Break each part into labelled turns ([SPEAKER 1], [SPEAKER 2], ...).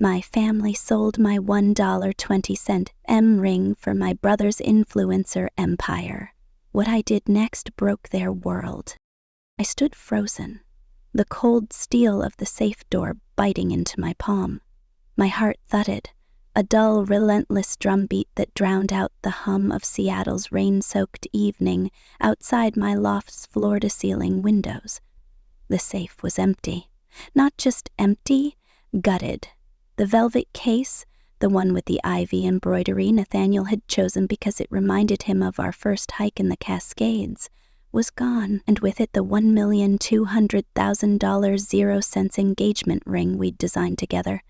[SPEAKER 1] My family sold my $1.20 M ring for my brother's influencer empire. What I did next broke their world. I stood frozen, the cold steel of the safe door biting into my palm. My heart thudded, a dull, relentless drumbeat that drowned out the hum of Seattle's rain-soaked evening outside my loft's floor-to-ceiling windows. The safe was empty. Not just empty, gutted. The velvet case, the one with the ivy embroidery Nathaniel had chosen because it reminded him of our first hike in the Cascades, was gone, and with it the $1,200,000 0-cents engagement ring we'd designed together,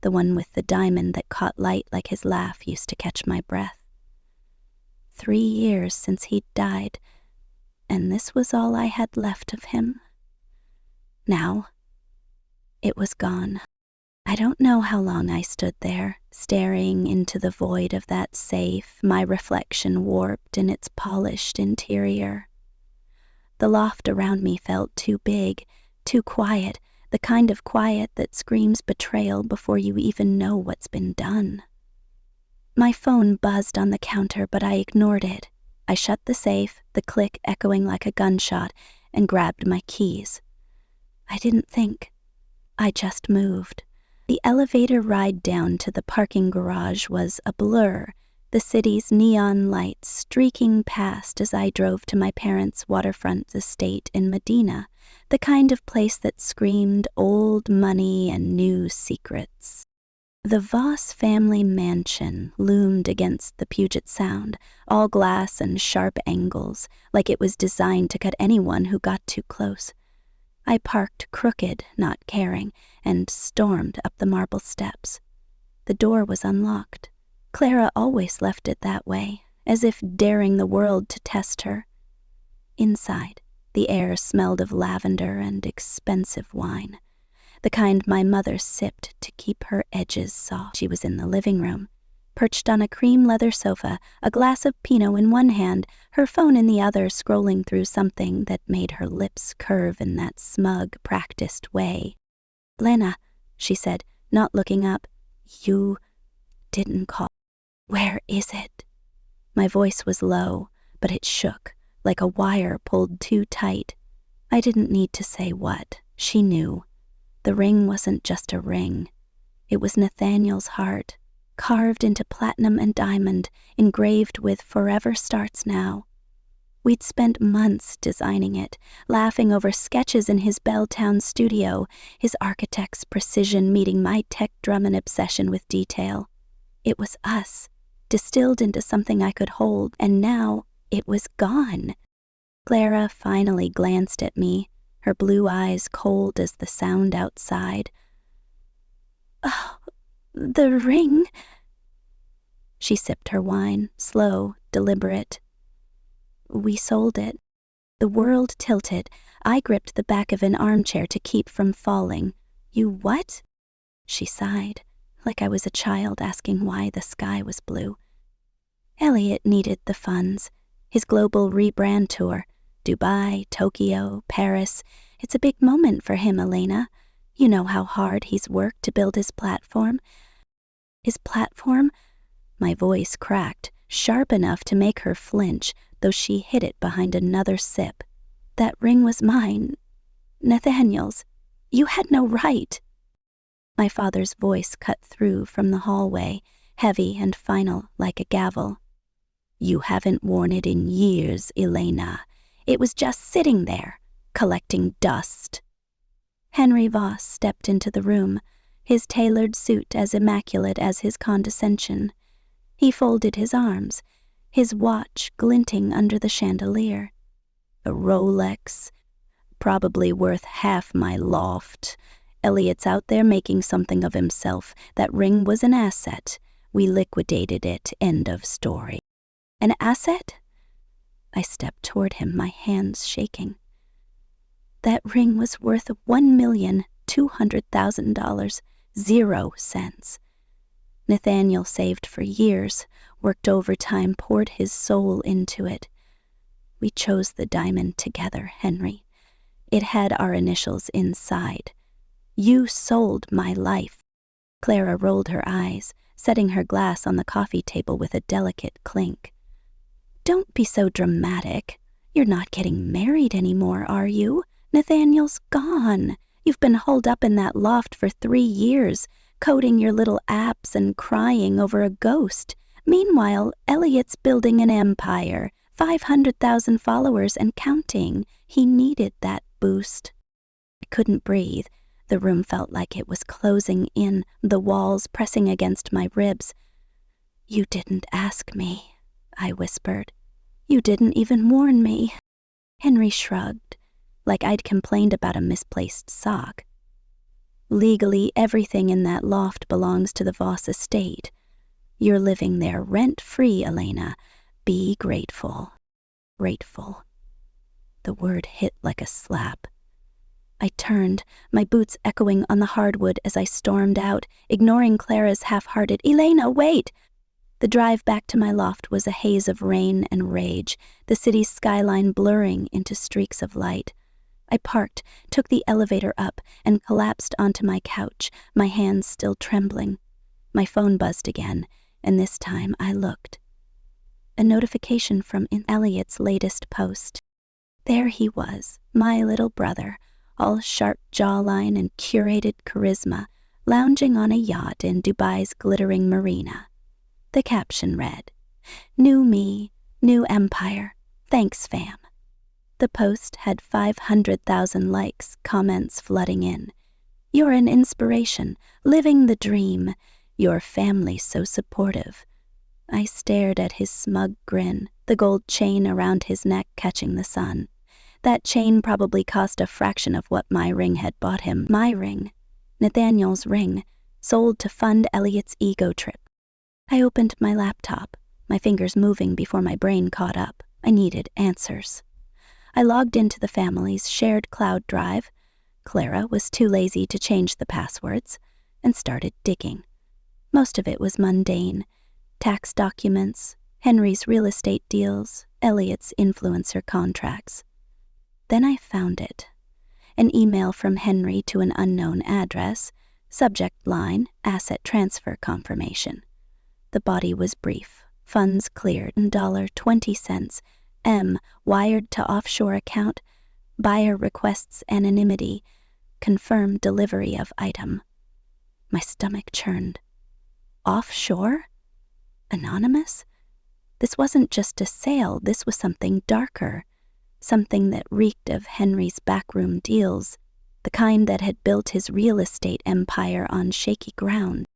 [SPEAKER 1] the one with the diamond that caught light like his laugh used to catch my breath. 3 years since he'd died, and this was all I had left of him. Now, it was gone. I don't know how long I stood there, staring into the void of that safe, my reflection warped in its polished interior. The loft around me felt too big, too quiet, the kind of quiet that screams betrayal before you even know what's been done. My phone buzzed on the counter, but I ignored it. I shut the safe, the click echoing like a gunshot, and grabbed my keys. I didn't think. I just moved. The elevator ride down to the parking garage was a blur, the city's neon lights streaking past as I drove to my parents' waterfront estate in Medina, the kind of place that screamed old money and new secrets. The Voss family mansion loomed against the Puget Sound, all glass and sharp angles, like it was designed to cut anyone who got too close. I parked crooked, not caring, and stormed up the marble steps. The door was unlocked. Clara always left it that way, as if daring the world to test her. Inside, the air smelled of lavender and expensive wine, the kind my mother sipped to keep her edges soft. She was in the living room, perched on a cream leather sofa, a glass of Pinot in one hand, her phone in the other, scrolling through something that made her lips curve in that smug, practiced way. "Lena," she said, not looking up, "you didn't call. Where is it?" My voice was low, but it shook, like a wire pulled too tight. I didn't need to say what. She knew. The ring wasn't just a ring. It was Nathaniel's heart, carved into platinum and diamond, engraved with "Forever Starts Now." We'd spent months designing it, laughing over sketches in his Belltown studio, his architect's precision meeting my tech drum and obsession with detail. It was us, distilled into something I could hold, and now it was gone. Clara finally glanced at me, her blue eyes cold as the sound outside. "Oh, the ring." She sipped her wine, slow, deliberate. "We sold it." The world tilted. I gripped the back of an armchair to keep from falling. "You what?" She sighed, like I was a child asking why the sky was blue. "Elliot needed the funds. His global rebrand tour. Dubai, Tokyo, Paris. It's a big moment for him, Elena. You know how hard he's worked to build his platform." "His platform?" My voice cracked, sharp enough to make her flinch, though she hid it behind another sip. "That ring was mine. Nathaniel's. You had no right." My father's voice cut through from the hallway, heavy and final like a gavel. "You haven't worn it in years, Elena. It was just sitting there, collecting dust." Henry Voss stepped into the room, his tailored suit as immaculate as his condescension. He folded his arms, his watch glinting under the chandelier. "A Rolex, probably worth half my loft. Elliot's out there making something of himself. That ring was an asset. We liquidated it, end of story." "An asset?" I stepped toward him, my hands shaking. "That ring was worth $1,200,000, 0 cents. Nathaniel saved for years, worked overtime, poured his soul into it. We chose the diamond together, Henry. It had our initials inside. You sold my life." Clara rolled her eyes, setting her glass on the coffee table with a delicate clink. "Don't be so dramatic. You're not getting married anymore, are you? Nathaniel's gone. You've been holed up in that loft for 3 years, coding your little apps and crying over a ghost. Meanwhile, Elliot's building an empire, 500,000 followers and counting. He needed that boost." I couldn't breathe. The room felt like it was closing in, the walls pressing against my ribs. "You didn't ask me," I whispered. "You didn't even warn me." Henry shrugged, like I'd complained about a misplaced sock. "Legally, everything in that loft belongs to the Voss estate. You're living there rent-free, Elena. Be grateful." Grateful. The word hit like a slap. I turned, my boots echoing on the hardwood as I stormed out, ignoring Clara's half-hearted, "Elena, wait!" The drive back to my loft was a haze of rain and rage, the city's skyline blurring into streaks of light. I parked, took the elevator up, and collapsed onto my couch, my hands still trembling. My phone buzzed again, and this time I looked. A notification from Elliot's latest post. There he was, my little brother, all sharp jawline and curated charisma, lounging on a yacht in Dubai's glittering marina. The caption read, "New me, new empire. Thanks, fam." The post had 500,000 likes, comments flooding in. "You're an inspiration, living the dream. Your family so supportive." I stared at his smug grin, the gold chain around his neck catching the sun. That chain probably cost a fraction of what my ring had bought him. My ring, Nathaniel's ring, sold to fund Elliot's ego trip. I opened my laptop, my fingers moving before my brain caught up. I needed answers. I logged into the family's shared cloud drive. Clara was too lazy to change the passwords, and started digging. Most of it was mundane. Tax documents, Henry's real estate deals, Elliot's influencer contracts. Then I found it. An email from Henry to an unknown address, subject line, asset transfer confirmation. The body was brief. Funds cleared, $20. M, wired to offshore account. Buyer requests anonymity. Confirm delivery of item. My stomach churned. Offshore? Anonymous? This wasn't just a sale, this was something darker. Something that reeked of Henry's backroom deals, the kind that had built his real estate empire on shaky ground.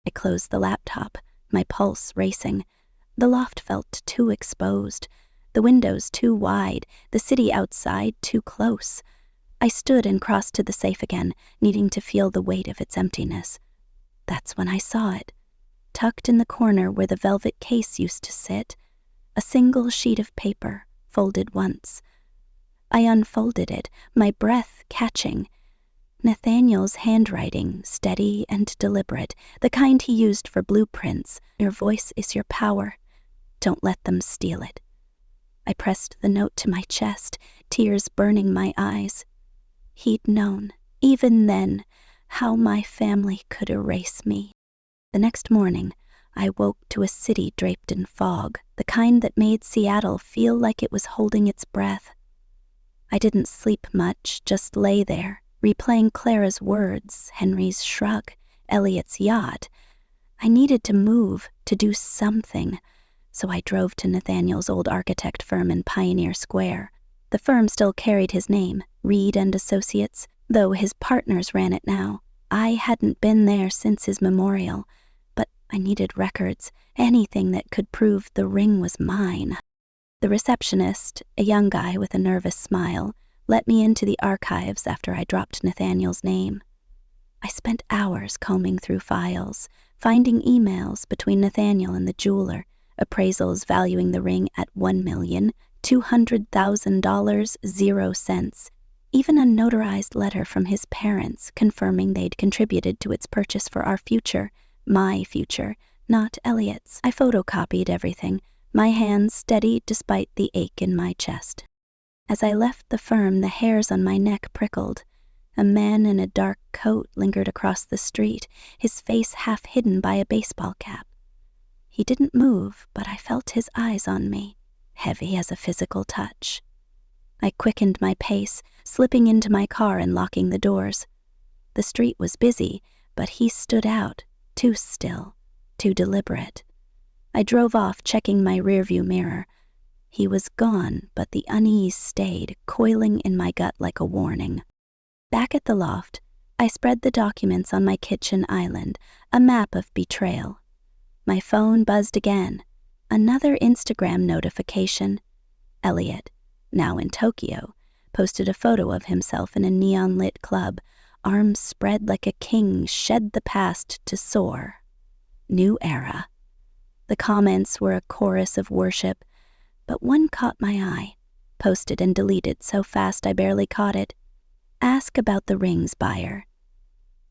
[SPEAKER 1] I closed the laptop, my pulse racing. The loft felt too exposed, the windows too wide, the city outside too close. I stood and crossed to the safe again, needing to feel the weight of its emptiness. That's when I saw it, tucked in the corner where the velvet case used to sit, a single sheet of paper, folded once. I unfolded it, my breath catching. Nathaniel's handwriting, steady and deliberate, the kind he used for blueprints. "Your voice is your power. Don't let them steal it." I pressed the note to my chest, tears burning my eyes. He'd known, even then, how my family could erase me. The next morning, I woke to a city draped in fog, the kind that made Seattle feel like it was holding its breath. I didn't sleep much, just lay there, replaying Clara's words, Henry's shrug, Elliot's yacht. I needed to move, to do something, so I drove to Nathaniel's old architect firm in Pioneer Square. The firm still carried his name, Reed and Associates, though his partners ran it now. I hadn't been there since his memorial, but I needed records, anything that could prove the ring was mine. The receptionist, a young guy with a nervous smile, let me into the archives after I dropped Nathaniel's name. I spent hours combing through files, finding emails between Nathaniel and the jeweler, appraisals valuing the ring at $1,200,000, 0 cents, even a notarized letter from his parents confirming they'd contributed to its purchase for our future, my future, not Elliot's. I photocopied everything, my hands steady despite the ache in my chest. As I left the firm, the hairs on my neck prickled. A man in a dark coat lingered across the street, his face half hidden by a baseball cap. He didn't move, but I felt his eyes on me, heavy as a physical touch. I quickened my pace, slipping into my car and locking the doors. The street was busy, but he stood out, too still, too deliberate. I drove off, checking my rearview mirror. He was gone, but the unease stayed, coiling in my gut like a warning. Back at the loft, I spread the documents on my kitchen island, a map of betrayal. My phone buzzed again. Another Instagram notification. Elliot, now in Tokyo, posted a photo of himself in a neon-lit club, arms spread like a king, shed the past to soar. New era. The comments were a chorus of worship, but one caught my eye, posted and deleted so fast I barely caught it. Ask about the rings buyer.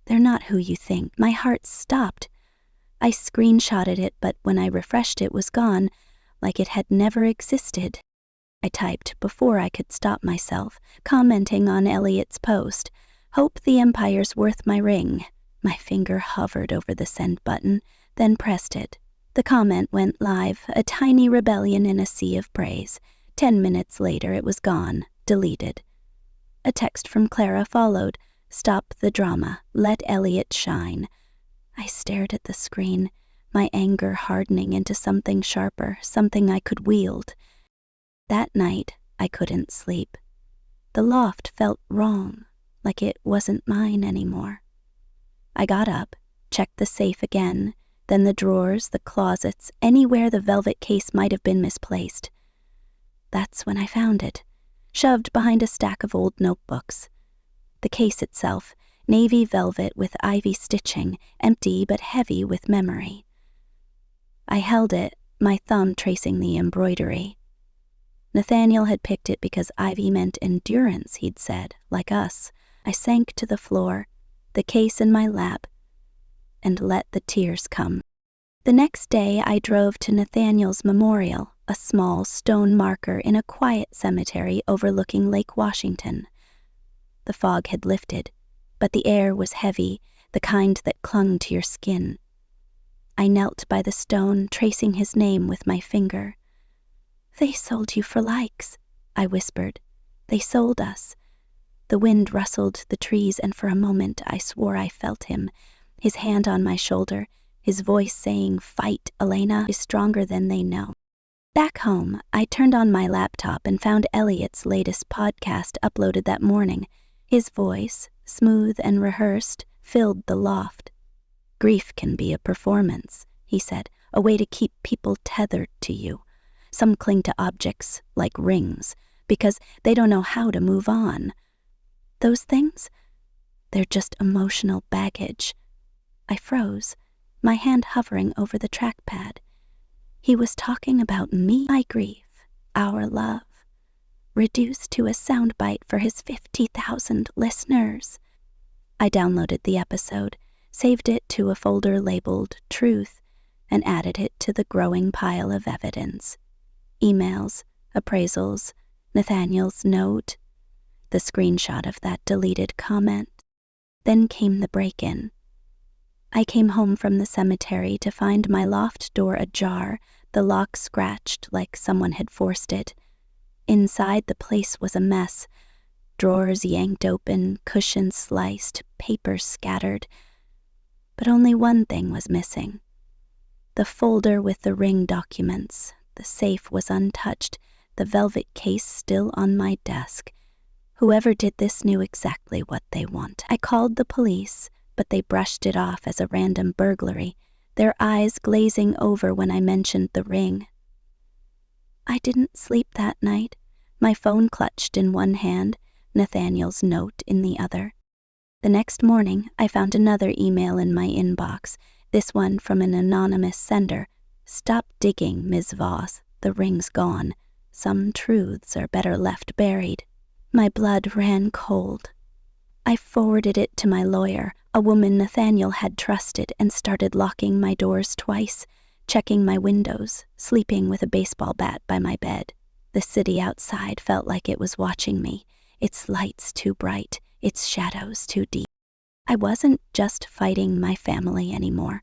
[SPEAKER 1] They're not who you think. My heart stopped. I screenshotted it, but when I refreshed it was gone, like it had never existed. I typed before I could stop myself, commenting on Elliot's post. Hope the empire's worth my ring. My finger hovered over the send button, then pressed it. The comment went live, a tiny rebellion in a sea of praise. 10 minutes later it was gone, deleted. A text from Clara followed. Stop the drama. Let Elliot shine. I stared at the screen, my anger hardening into something sharper, something I could wield. That night, I couldn't sleep. The loft felt wrong, like it wasn't mine anymore. I got up, checked the safe again, then the drawers, the closets, anywhere the velvet case might have been misplaced. That's when I found it, shoved behind a stack of old notebooks. The case itself, navy velvet with ivy stitching, empty but heavy with memory. I held it, my thumb tracing the embroidery. Nathaniel had picked it because ivy meant endurance, he'd said, like us. I sank to the floor, the case in my lap, and let the tears come. The next day I drove to Nathaniel's memorial, a small stone marker in a quiet cemetery overlooking Lake Washington. The fog had lifted, but the air was heavy, the kind that clung to your skin. I knelt by the stone, tracing his name with my finger. "They sold you for likes," I whispered. "They sold us." The wind rustled the trees, and for a moment I swore I felt him, his hand on my shoulder, his voice saying, "Fight, Elena is stronger than they know." Back home, I turned on my laptop and found Elliot's latest podcast uploaded that morning. His voice, smooth and rehearsed, filled the loft. "Grief can be a performance," he said, "a way to keep people tethered to you. Some cling to objects, like rings, because they don't know how to move on. Those things? They're just emotional baggage." I froze, my hand hovering over the trackpad. He was talking about me, my grief, our love, reduced to a soundbite for his 50,000 listeners. I downloaded the episode, saved it to a folder labeled Truth, and added it to the growing pile of evidence. Emails, appraisals, Nathaniel's note, the screenshot of that deleted comment. Then came the break-in. I came home from the cemetery to find my loft door ajar, the lock scratched like someone had forced it. Inside, the place was a mess. Drawers yanked open, cushions sliced, papers scattered. But only one thing was missing. The folder with the ring documents. The safe was untouched, the velvet case still on my desk. Whoever did this knew exactly what they wanted. I called the police, but they brushed it off as a random burglary, their eyes glazing over when I mentioned the ring. I didn't sleep that night, my phone clutched in one hand, Nathaniel's note in the other. The next morning, I found another email in my inbox, this one from an anonymous sender. "Stop digging, Ms. Voss. The ring's gone. Some truths are better left buried." My blood ran cold. I forwarded it to my lawyer, a woman Nathaniel had trusted, and started locking my doors twice, checking my windows, sleeping with a baseball bat by my bed. The city outside felt like it was watching me, its lights too bright, its shadows too deep. I wasn't just fighting my family anymore.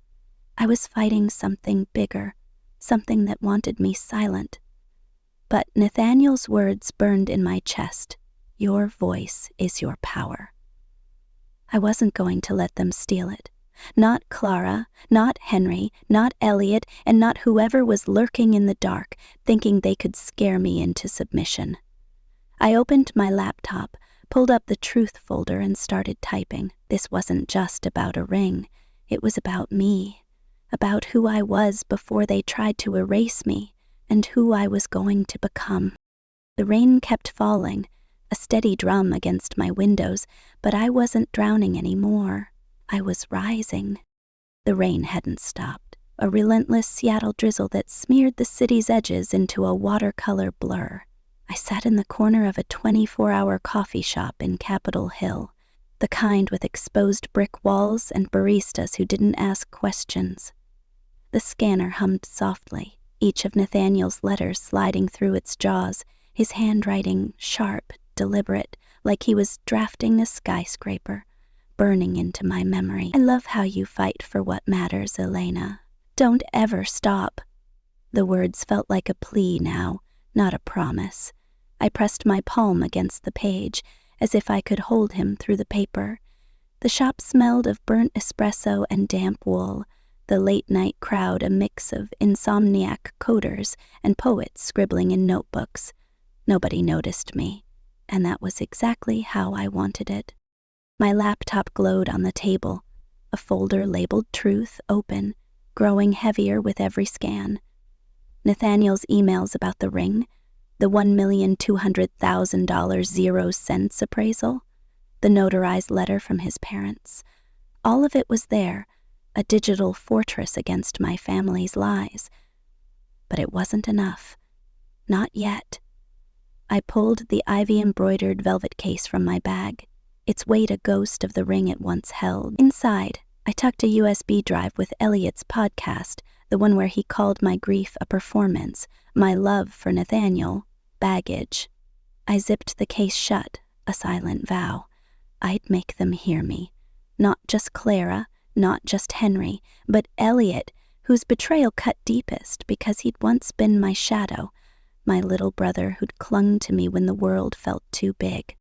[SPEAKER 1] I was fighting something bigger, something that wanted me silent. But Nathaniel's words burned in my chest. Your voice is your power. I wasn't going to let them steal it. Not Clara, not Henry, not Elliot, and not whoever was lurking in the dark, thinking they could scare me into submission. I opened my laptop, pulled up the truth folder, and started typing. This wasn't just about a ring. It was about me, about who I was before they tried to erase me, and who I was going to become. The rain kept falling, a steady drum against my windows, but I wasn't drowning anymore. I was rising. The rain hadn't stopped, a relentless Seattle drizzle that smeared the city's edges into a watercolor blur. I sat in the corner of a 24-hour coffee shop in Capitol Hill, the kind with exposed brick walls and baristas who didn't ask questions. The scanner hummed softly, each of Nathaniel's letters sliding through its jaws, his handwriting sharp, deliberate, like he was drafting a skyscraper, burning into my memory. I love how you fight for what matters, Elena. Don't ever stop. The words felt like a plea now, not a promise. I pressed my palm against the page, as if I could hold him through the paper. The shop smelled of burnt espresso and damp wool, the late-night crowd a mix of insomniac coders and poets scribbling in notebooks. Nobody noticed me, and that was exactly how I wanted it. My laptop glowed on the table, a folder labeled Truth open, growing heavier with every scan. Nathaniel's emails about the ring, the $1,200,000 0 cents appraisal, the notarized letter from his parents. All of it was there, a digital fortress against my family's lies. But it wasn't enough. Not yet. I pulled the ivy-embroidered velvet case from my bag, its weight a ghost of the ring it once held. Inside, I tucked a USB drive with Elliot's podcast, the one where he called my grief a performance, my love for Nathaniel, baggage. I zipped the case shut, a silent vow. I'd make them hear me. Not just Clara, not just Henry, but Elliot, whose betrayal cut deepest because he'd once been my shadow, my little brother who'd clung to me when the world felt too big.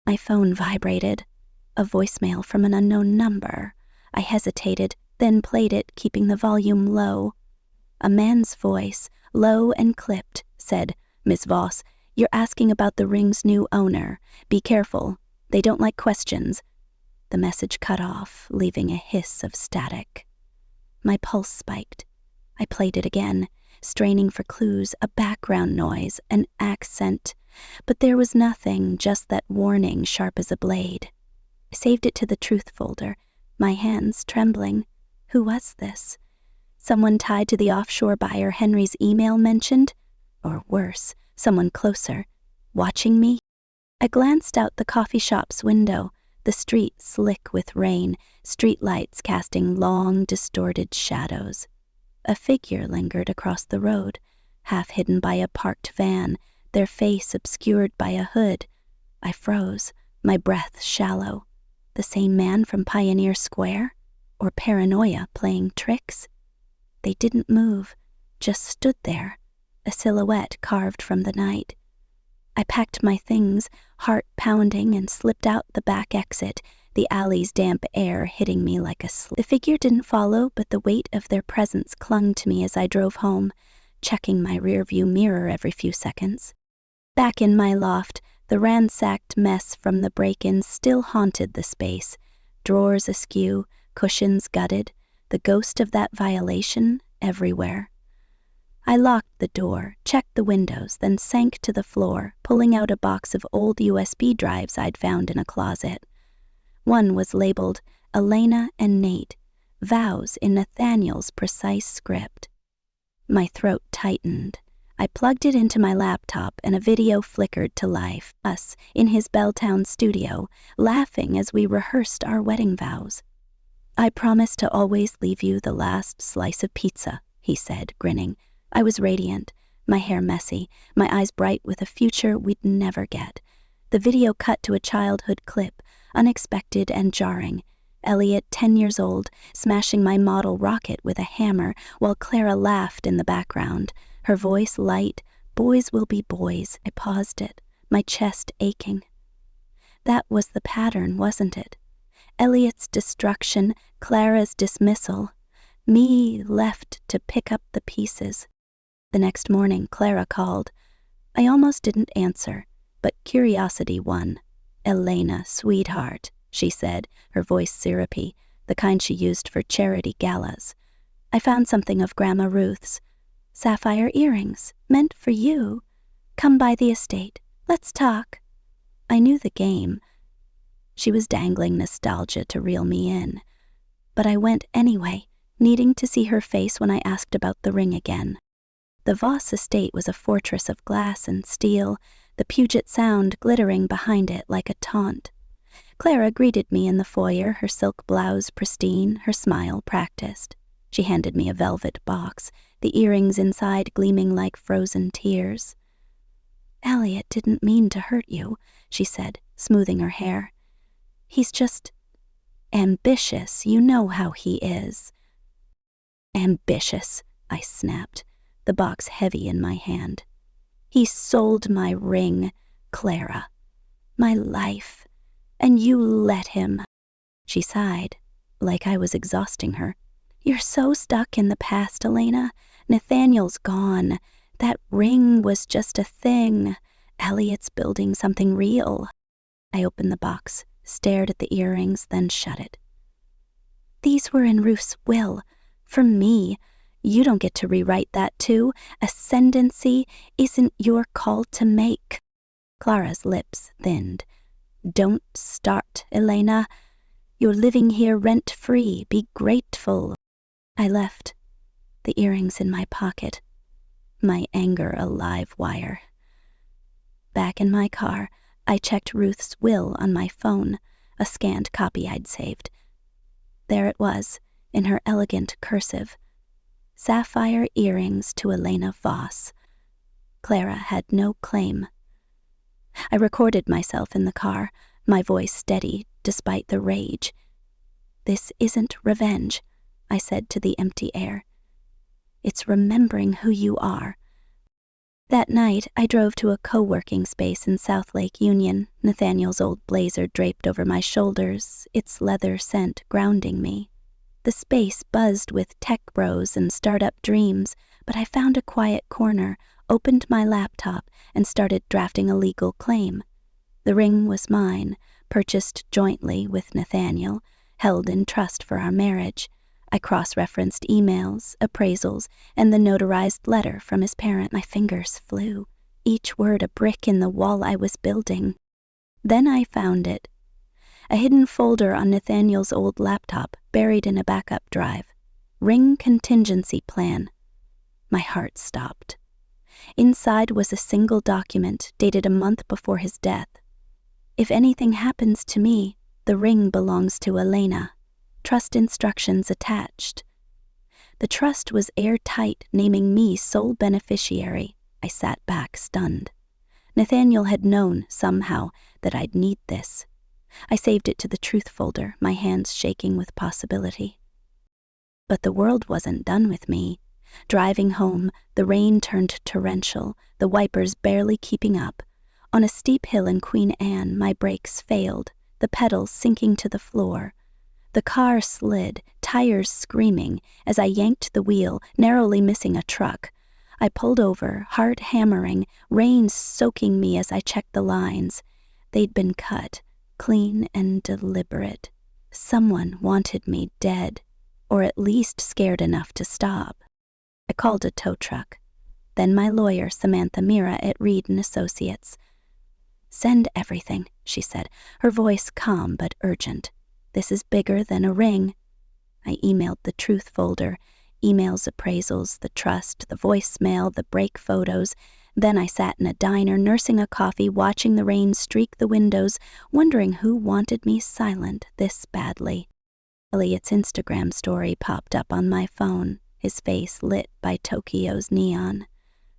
[SPEAKER 1] My phone vibrated, a voicemail from an unknown number. I hesitated, then played it, keeping the volume low. A man's voice, low and clipped, said, "Miss Voss, you're asking about the ring's new owner. Be careful. They don't like questions." The message cut off, leaving a hiss of static. My pulse spiked. I played it again, straining for clues, a background noise, an accent. But there was nothing, just that warning sharp as a blade. I saved it to the truth folder, my hands trembling. Who was this? Someone tied to the offshore buyer Henry's email mentioned? Or worse, someone closer, watching me? I glanced out the coffee shop's window, the street slick with rain, streetlights casting long, distorted shadows. A figure lingered across the road, half hidden by a parked van, their face obscured by a hood. I froze, my breath shallow. The same man from Pioneer Square? Or paranoia playing tricks? They didn't move, just stood there, a silhouette carved from the night. I packed my things, heart pounding, and slipped out the back exit, the alley's damp air hitting me like a sleep. The figure didn't follow, but the weight of their presence clung to me as I drove home, checking my rearview mirror every few seconds. Back in my loft, the ransacked mess from the break-ins still haunted the space, drawers askew, cushions gutted, the ghost of that violation everywhere. I locked the door, checked the windows, then sank to the floor, pulling out a box of old USB drives I'd found in a closet. One was labeled Elena and Nate, vows in Nathaniel's precise script. My throat tightened. I plugged it into my laptop and a video flickered to life, us in his Belltown studio, laughing as we rehearsed our wedding vows. "I promise to always leave you the last slice of pizza," he said, grinning. I was radiant, my hair messy, my eyes bright with a future we'd never get. The video cut to a childhood clip, unexpected and jarring. Elliot, 10 years old, smashing my model rocket with a hammer while Clara laughed in the background, her voice light. Boys will be boys. I paused it, my chest aching. That was the pattern, wasn't it? Elliot's destruction, Clara's dismissal, me left to pick up the pieces. The next morning, Clara called. I almost didn't answer, but curiosity won. "Elena, sweetheart," she said, her voice syrupy, the kind she used for charity galas. "I found something of Grandma Ruth's. Sapphire earrings, meant for you. Come by the estate. Let's talk." I knew the game. She was dangling nostalgia to reel me in. But I went anyway, needing to see her face when I asked about the ring again. The Voss estate was a fortress of glass and steel, the Puget Sound glittering behind it like a taunt. Clara greeted me in the foyer, her silk blouse pristine, her smile practiced. She handed me a velvet box, the earrings inside gleaming like frozen tears. "Elliot didn't mean to hurt you," she said, smoothing her hair. "He's just ambitious. You know how he is." "Ambitious," I snapped, the box heavy in my hand. "He sold my ring, Clara. My life. And you let him." She sighed, like I was exhausting her. "You're so stuck in the past, Elena. Nathaniel's gone. That ring was just a thing. Elliot's building something real." I opened the box, stared at the earrings, then shut it. "These were in Ruth's will. For me. You don't get to rewrite that too. Ascendancy isn't your call to make." Clara's lips thinned. "Don't start, Elena. You're living here rent-free. Be grateful." I left, the earrings in my pocket, my anger a live wire. Back in my car, I checked Ruth's will on my phone, a scanned copy I'd saved. There it was, in her elegant cursive. Sapphire earrings to Elena Voss. Clara had no claim. I recorded myself in the car, my voice steady despite the rage. "This isn't revenge," I said to the empty air. "It's remembering who you are." That night, I drove to a co-working space in South Lake Union, Nathaniel's old blazer draped over my shoulders, its leather scent grounding me. The space buzzed with tech bros and startup dreams, but I found a quiet corner, opened my laptop, and started drafting a legal claim. The ring was mine, purchased jointly with Nathaniel, held in trust for our marriage. I cross-referenced emails, appraisals, and the notarized letter from his parent. My fingers flew, each word a brick in the wall I was building. Then I found it. A hidden folder on Nathaniel's old laptop, buried in a backup drive. Ring contingency plan. My heart stopped. Inside was a single document dated a month before his death. "If anything happens to me, the ring belongs to Elena. Trust instructions attached." The trust was airtight, naming me sole beneficiary. I sat back, stunned. Nathaniel had known, somehow, that I'd need this. I saved it to the truth folder, my hands shaking with possibility. But the world wasn't done with me. Driving home, the rain turned torrential, the wipers barely keeping up. On a steep hill in Queen Anne, my brakes failed, the pedals sinking to the floor. The car slid, tires screaming, as I yanked the wheel, narrowly missing a truck. I pulled over, heart hammering, rain soaking me as I checked the lines. They'd been cut, clean and deliberate. Someone wanted me dead, or at least scared enough to stop. I called a tow truck. Then my lawyer, Samantha Mira at Reed & Associates. "Send everything," she said, her voice calm but urgent. "This is bigger than a ring." I emailed the truth folder, emails, appraisals, the trust, the voicemail, the break photos. Then I sat in a diner, nursing a coffee, watching the rain streak the windows, wondering who wanted me silent this badly. Elliot's Instagram story popped up on my phone, his face lit by Tokyo's neon.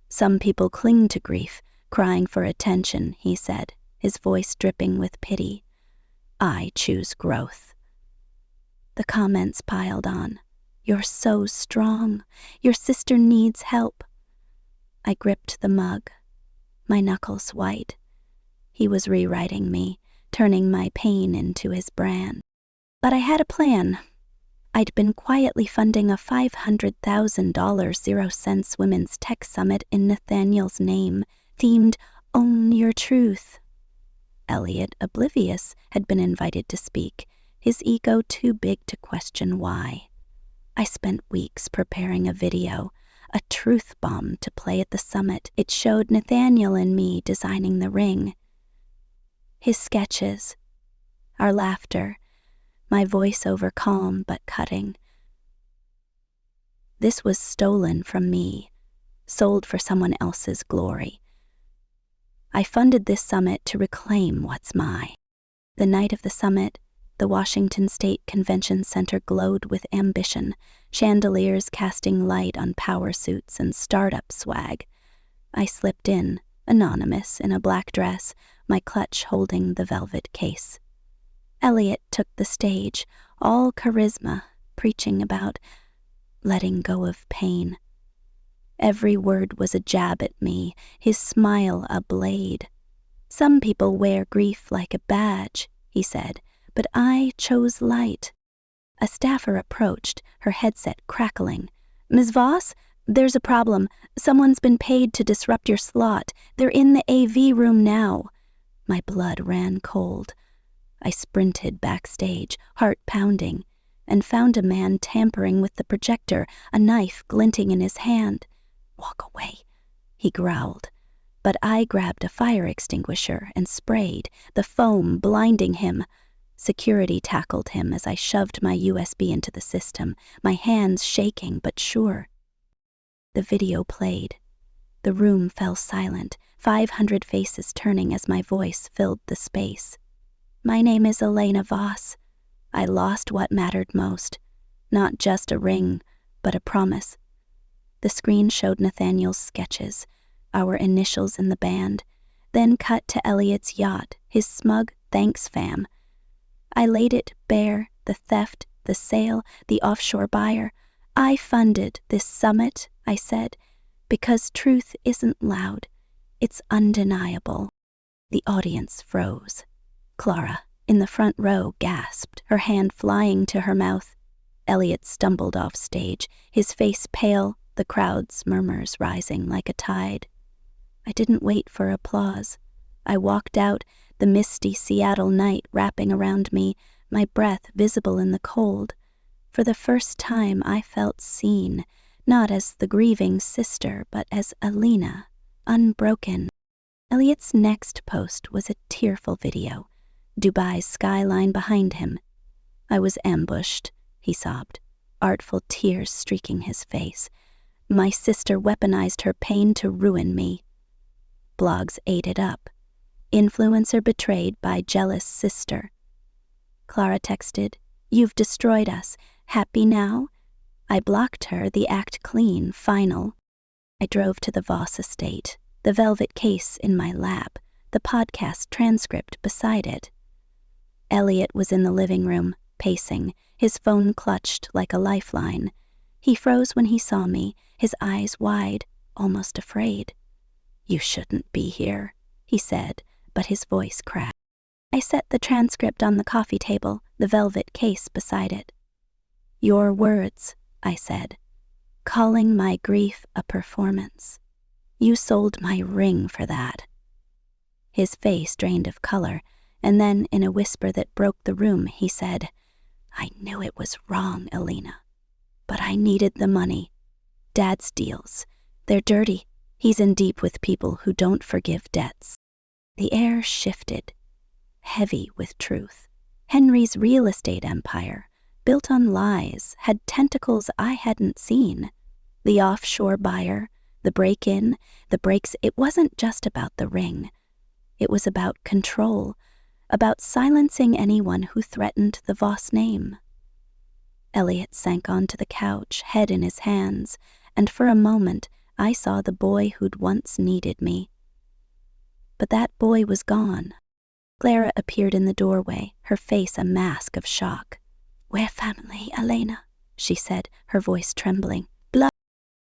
[SPEAKER 1] "Some people cling to grief, crying for attention," he said, his voice dripping with pity. I choose growth. The comments piled on. You're so strong. Your sister needs help. I gripped the mug, my knuckles white. He was rewriting me, turning my pain into his brand. But I had a plan. I'd been quietly funding a $500,000 0-cents women's tech summit in Nathaniel's name, themed Own Your Truth. Elliot, oblivious, had been invited to speak, his ego too big to question why. I spent weeks preparing a video, a truth bomb to play at the summit. It showed Nathaniel and me designing the ring. His sketches, our laughter, my voiceover calm but cutting. This was stolen from me, sold for someone else's glory. I funded this summit to reclaim what's mine. The night of the summit, the Washington State Convention Center glowed with ambition, chandeliers casting light on power suits and startup swag. I slipped in, anonymous, in a black dress, my clutch holding the velvet case. Elliot took the stage, all charisma, preaching about letting go of pain. Every word was a jab at me, his smile a blade. Some people wear grief like a badge, he said, but I chose light. A staffer approached, her headset crackling. Ms. Voss, there's a problem. Someone's been paid to disrupt your slot. They're in the AV room now. My blood ran cold. I sprinted backstage, heart pounding, and found a man tampering with the projector, a knife glinting in his hand. Walk away, he growled. But I grabbed a fire extinguisher and sprayed, the foam blinding him. Security tackled him as I shoved my USB into the system, my hands shaking but sure. The video played. The room fell silent, 500 faces turning as my voice filled the space. My name is Elena Voss. I lost what mattered most, not just a ring, but a promise. The screen showed Nathaniel's sketches, our initials in the band, then cut to Elliot's yacht, his smug thanks fam. I laid it bare, the theft, the sale, the offshore buyer. I funded this summit, I said, because truth isn't loud, it's undeniable. The audience froze. Clara, in the front row, gasped, her hand flying to her mouth. Elliot stumbled off stage, his face pale, the crowd's murmurs rising like a tide. I didn't wait for applause. I walked out, the misty Seattle night wrapping around me, my breath visible in the cold. For the first time I felt seen, not as the grieving sister, but as Alina, unbroken. Elliot's next post was a tearful video, Dubai's skyline behind him. I was ambushed, he sobbed, artful tears streaking his face. My sister weaponized her pain to ruin me. Blogs ate it up. Influencer betrayed by jealous sister. Clara texted, "You've destroyed us. Happy now?" I blocked her, the act clean, final. I drove to the Voss estate, the velvet case in my lap, the podcast transcript beside it. Elliot was in the living room, pacing, his phone clutched like a lifeline. He froze when he saw me, his eyes wide, almost afraid. "You shouldn't be here," he said, but his voice cracked. I set the transcript on the coffee table, the velvet case beside it. "Your words," I said, "calling my grief a performance. You sold my ring for that." His face drained of color, and then, in a whisper that broke the room, he said, "I knew it was wrong, Elena, but I needed the money. Dad's deals, they're dirty. He's in deep with people who don't forgive debts." The air shifted, heavy with truth. Henry's real estate empire, built on lies, had tentacles I hadn't seen. The offshore buyer, the break-in, the breaks, it wasn't just about the ring. It was about control, about silencing anyone who threatened the Voss name. Elliot sank onto the couch, head in his hands, and for a moment I saw the boy who'd once needed me. But that boy was gone. Clara appeared in the doorway, her face a mask of shock. "We're family, Elena," she said, her voice trembling.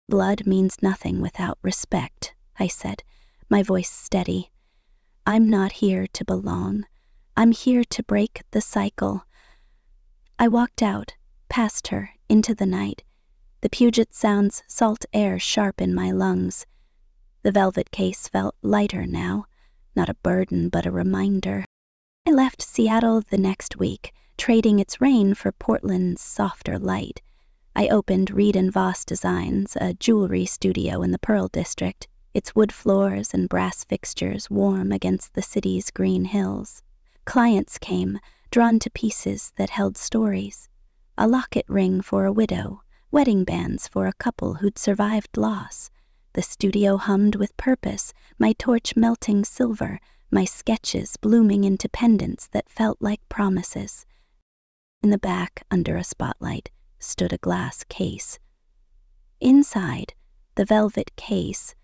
[SPEAKER 1] Blood means nothing without respect," I said, my voice steady. "I'm not here to belong. I'm here to break the cycle." I walked out, past her, into the night. The Puget Sound's salt air sharp in my lungs. The velvet case felt lighter now, not a burden but a reminder. I left Seattle the next week, trading its rain for Portland's softer light. I opened Reed & Voss Designs, a jewelry studio in the Pearl District, its wood floors and brass fixtures warm against the city's green hills. Clients came, drawn to pieces that held stories. A locket ring for a widow, wedding bands for a couple who'd survived loss. The studio hummed with purpose, my torch melting silver, my sketches blooming into pendants that felt like promises. In the back, under a spotlight, stood a glass case. Inside, the velvet case,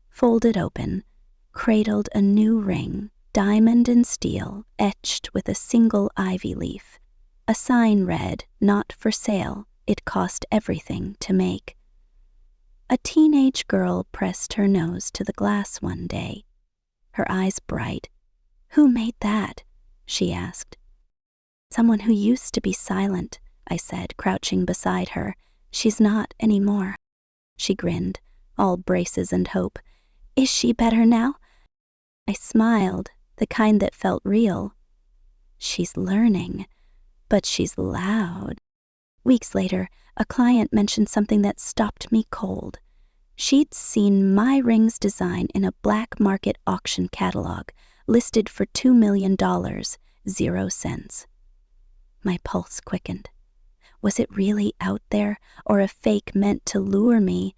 [SPEAKER 1] folded open, cradled a new ring, diamond and steel, etched with a single ivy leaf. A sign read, "Not for sale, it cost everything to make." A teenage girl pressed her nose to the glass one day, her eyes bright. "Who made that?" she asked. "Someone who used to be silent," I said, crouching beside her. "She's not anymore." She grinned, all braces and hope. "Is she better now?" I smiled, the kind that felt real. "She's learning, but she's loud." Weeks later, a client mentioned something that stopped me cold. She'd seen my ring's design in a black market auction catalog, listed for $2 million, 0 cents. My pulse quickened. Was it really out there, or a fake meant to lure me?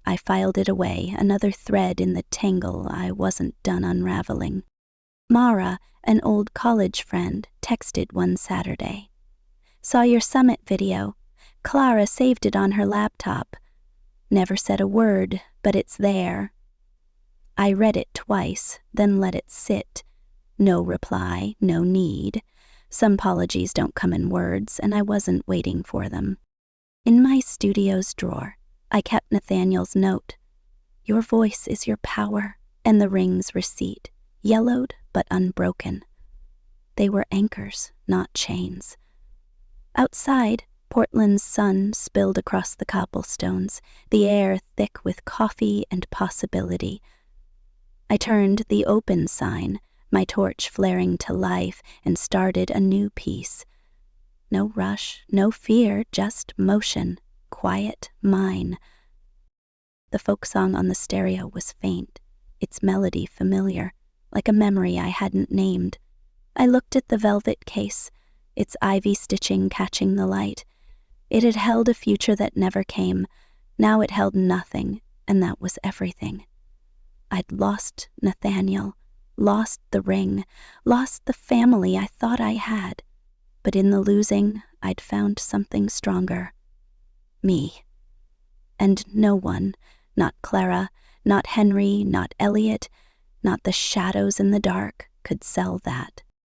[SPEAKER 1] I filed it away, another thread in the tangle I wasn't done unraveling. Mara, an old college friend, texted one Saturday. "Saw your summit video. Clara saved it on her laptop. Never said a word, but it's there." I read it twice, then let it sit. No reply, no need. Some apologies don't come in words, and I wasn't waiting for them. In my studio's drawer, I kept Nathaniel's note. "Your voice is your power," and the ring's receipt, yellowed but unbroken. They were anchors, not chains. Outside, Portland's sun spilled across the cobblestones, the air thick with coffee and possibility. I turned the open sign, my torch flaring to life, and started a new piece. No rush, no fear, just motion, quiet, mine. The folk song on the stereo was faint, its melody familiar, like a memory I hadn't named. I looked at the velvet case, its ivy stitching catching the light. It had held a future that never came. Now it held nothing, and that was everything. I'd lost Nathaniel, lost the ring, lost the family I thought I had. But in the losing, I'd found something stronger. Me. And no one, not Clara, not Henry, not Elliot, not the shadows in the dark, could sell that.